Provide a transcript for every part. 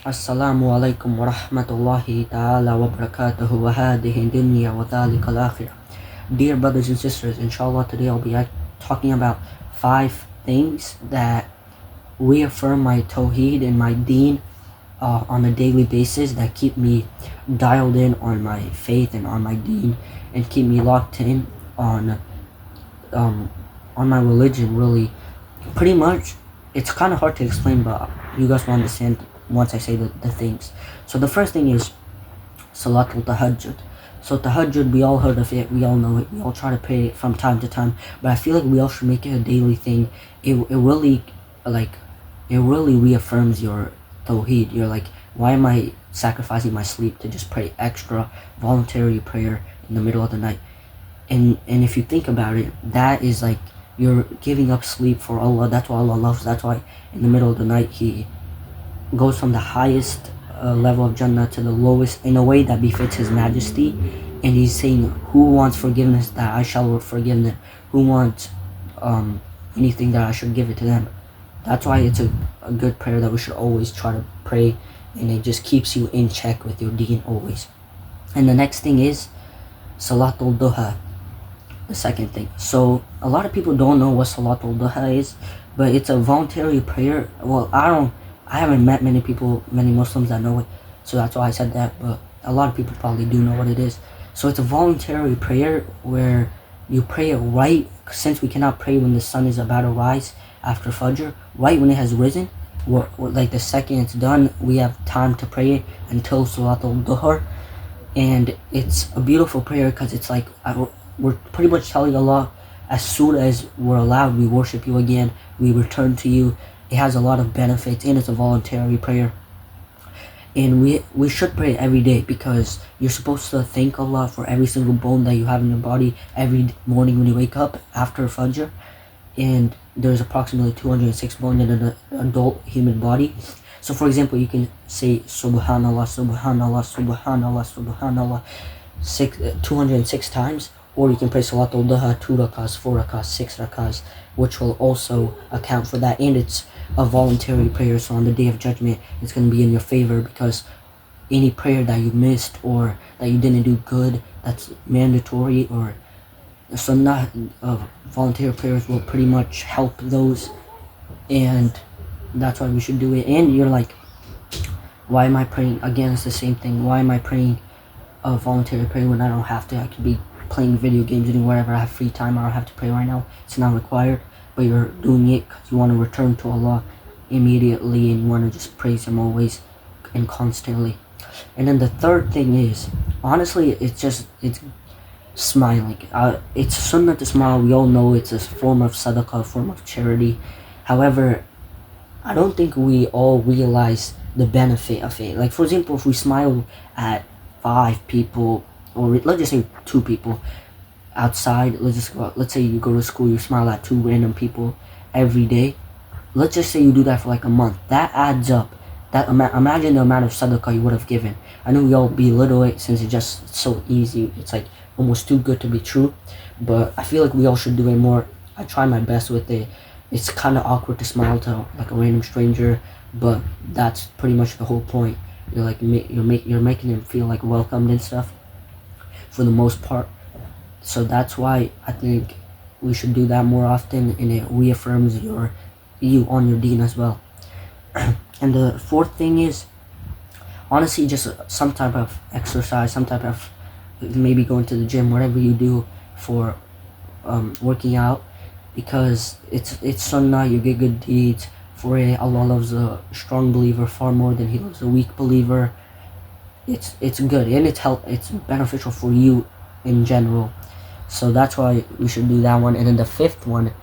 Assalamu alaikum wa rahmatullahi ta'ala wa barakatuhu wa hadihi dunya wa dhalika al-akhirah. Dear brothers and sisters, inshallah today I'll be talking about 5 things that reaffirm my Tawheed and my Deen on a daily basis, that keep me dialed in on my faith and on my Deen, and keep me locked in um, on my religion, really. Pretty much, it's kind of hard to explain, but you guys will understand once I say the things. So the first thing is Salatul Tahajjud. So Tahajjud, we all heard of it, we all know it, we all try to pray it from time to time, but I feel like we all should make it a daily thing. It really, it really reaffirms your Tawheed. You're like, why am I sacrificing my sleep to just pray extra voluntary prayer in the middle of the night? And if you think about it, that is like you're giving up sleep for Allah. That's why Allah loves. That's why in the middle of the night He goes from the highest level of Jannah to the lowest in a way that befits His Majesty. And He's saying, who wants forgiveness, that I shall forgive them. Who wants anything, that I should give it to them. That's why it's a good prayer that we should always try to pray, and it just keeps you in check with your deen always. And the next thing is Salatul Duha, the second thing. So a lot of people don't know what Salatul Duha is, but it's a voluntary prayer. Well, I haven't met many Muslims that know it, so that's why I said that, but a lot of people probably do know what it is. So it's a voluntary prayer where you pray it right, since we cannot pray when the sun is about to rise after Fajr, right when it has risen, like the second it's done, we have time to pray it until Salatul Duhur. And it's a beautiful prayer because it's like we're pretty much telling Allah, as soon as we're allowed, we worship you again, we return to you. It has a lot of benefits, and it's a voluntary prayer. And we should pray every day, because you're supposed to thank Allah for every single bone that you have in your body every morning when you wake up after Fajr. And there's approximately 206 bones in an adult human body. So for example, you can say Subhanallah, Subhanallah, Subhanallah, Subhanallah 206 times, or you can pray Salatul Duha 2 rakahs, 4 rakahs, 6 rakahs, which will also account for that. And it's a voluntary prayer, so on the Day of Judgment it's going to be in your favor, because any prayer that you missed or that you didn't do good, that's mandatory, or sunnah voluntary prayers will pretty much help those. And that's why we should do it. And you're like, why am I praying? Again, it's the same thing. Why am I praying a voluntary prayer when I don't have to? I could be playing video games, doing whatever. I have free time. I don't have to pray right now. It's not required. But you're doing it because you want to return to Allah immediately, and you want to just praise Him always and constantly. And then the third thing is, honestly, it's smiling. It's sunnah to smile. We all know it's a form of sadaqah, a form of charity. However, I don't think we all realize the benefit of it. Like, for example, if we smile at 5 people, or let's just say 2 people outside, let's say you go to school, you smile at 2 random people every day. Let's just say you do that for like a month. That adds up. Imagine the amount of sadaqah you would have given. I know we all belittle it since it's just so easy. It's like almost too good to be true. But I feel like we all should do it more. I try my best with it. It's kind of awkward to smile to like a random stranger, but that's pretty much the whole point. You're like you're making them feel like welcomed and stuff, for the most part. So that's why I think we should do that more often, and it reaffirms you on your deen as well. And the fourth thing is, honestly, just some type of exercise, some type of maybe going to the gym, whatever you do for working out, because it's sunnah. You get good deeds for it. Allah loves a strong believer far more than He loves a weak believer. It's good, and it's beneficial for you in general. So that's why we should do that one. And then the fifth one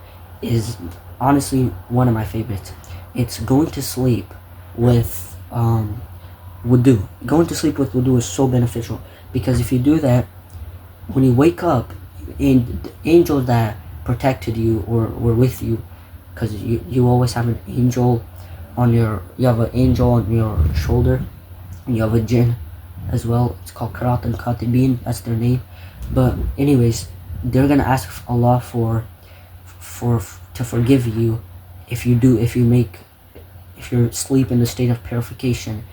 is honestly one of my favorites. It's going to sleep with wudu. Going to sleep with wudu is so beneficial, because if you do that, when you wake up, and the angels that protected you or were with you, because you always have an angel you have an angel on your shoulder, and you have a jinn as well. It's called Karat and Katibin, that's their name. But anyways, they're gonna ask Allah to forgive you if you sleep in the state of purification.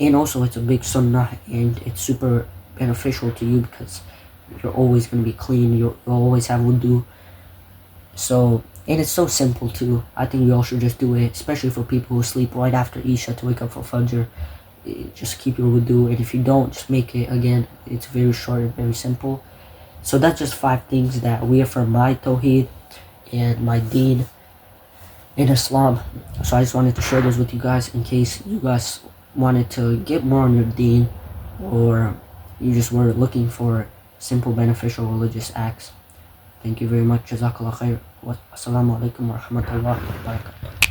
And also it's a big sunnah, and it's super beneficial to you because you're always going to be clean, you'll always have wudu. So, and it's so simple too. I think we all should just do it, especially for people who sleep right after Isha to wake up for Fajr. Just keep your wudu, and if you don't, just make it again. It's very short and very simple. So that's just 5 things that we affirm my Tawheed and my Deen in Islam. So I just wanted to share this with you guys in case you guys wanted to get more on your Deen, or you just were looking for simple beneficial religious acts. Thank you very much. Jazakallah khair. Wassalamu alaikum wa rahmatullahi wa barakatuh.